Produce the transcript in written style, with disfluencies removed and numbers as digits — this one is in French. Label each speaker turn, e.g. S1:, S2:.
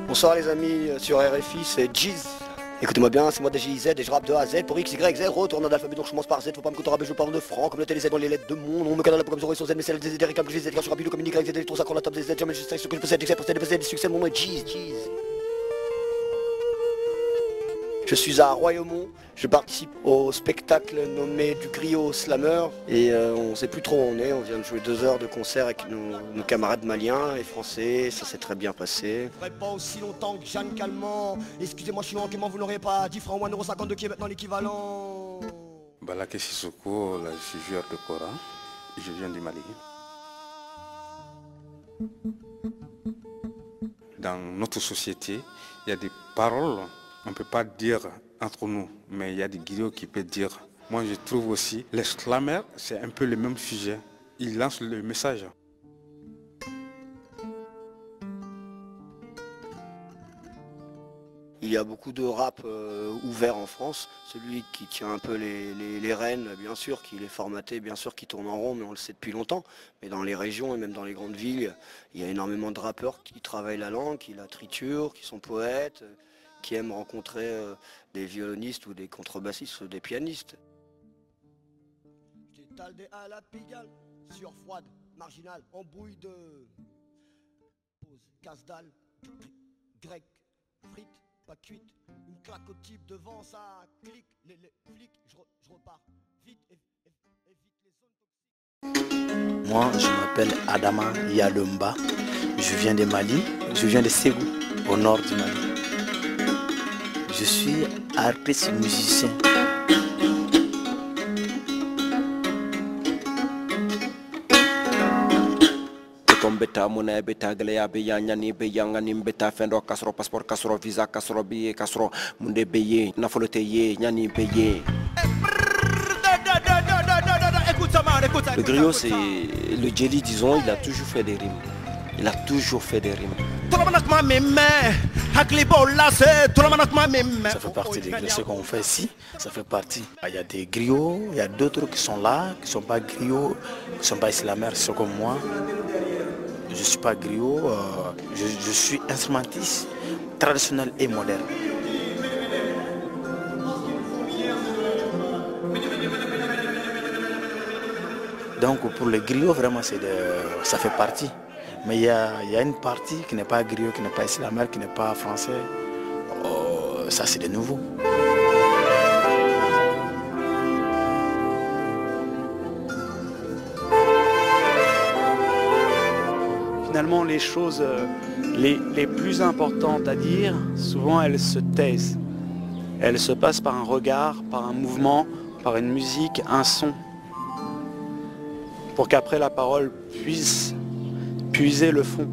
S1: Bonsoir les amis sur RFI, c'est Jeez. Écoutez-moi bien, c'est moi DJZ et je rappe de A à Z pour X, Y, Z, retourne en alphabet donc je commence par Z, faut pas me coûter je parle de francs, comme le TLZ dans les lettres de mon nom, me canal comme Zoro et son Z, mais c'est le Z, comme je Z, quand je rapide, communique avec Z, je trouve ça qu'on la top des Z, jamais je sais ce que je possède, j'excès, des succès, mon nom est Jeez. Je suis à Royaumont, je participe au spectacle nommé du Griot Slammer et on sait plus trop où on est, on vient de jouer 2 heures de concert avec nos camarades maliens et français, ça s'est très bien passé.
S2: Pas aussi longtemps que Jeanne Calment. Excusez-moi, je suis manquement, vous n'aurez pas 10 francs ou 1,52€ qui est maintenant l'équivalent.
S3: Balaké Sissoko, là, je suis joueur de Coran et je viens du Mali. Dans notre société, il y a des paroles, on ne peut pas dire entre nous, mais il y a des griots qui peuvent dire. Moi je trouve aussi, les slammers, c'est un peu le même sujet. Ils lancent le message.
S1: Il y a beaucoup de rap ouvert en France, celui qui tient un peu les rênes, bien sûr, qui est formaté, bien sûr, qui tourne en rond, mais on le sait depuis longtemps. Mais dans les régions et même dans les grandes villes, il y a énormément de rappeurs qui travaillent la langue, qui la triturent, qui sont poètes, qui aiment rencontrer des violonistes ou des contrebassistes ou des pianistes.
S2: J'étale des à la Pigalle, sur froide, marginale, embrouille de pause, casse-dalle, grec, frites. Pas cuite, une claque au type devant, ça clique, les flics, je repars vite, évite les zones toxiques.
S4: Moi, je m'appelle Adama Yalumba, je viens de Mali, je viens de Ségou, au nord du Mali. Je suis artiste musicien.
S5: Beta mona beta galea be yanyani be yangani beta fendo kasro passeport kasro visa kasro billet kasro munde beye na folote ye nyani beye. Le griot c'est le jelly disons, il a toujours fait des rimes. Il a toujours fait des rimes.
S4: Ça fait partie des griots, ce qu'on fait ici, ça fait partie. Il y a des griots, il y a d'autres qui sont là, qui ne sont pas griots, qui ne sont pas islamers, c'est comme moi. Je ne suis pas griot, je suis instrumentiste, traditionnel et moderne. Donc pour les griots, vraiment, ça fait partie. Mais il y a une partie qui n'est pas griot, qui n'est pas islamère, qui n'est pas français. Ça, c'est de nouveau.
S6: Finalement, les choses les plus importantes à dire, souvent elles se taisent. Elles se passent par un regard, par un mouvement, par une musique, un son. Pour qu'après la parole puisse puiser le fond.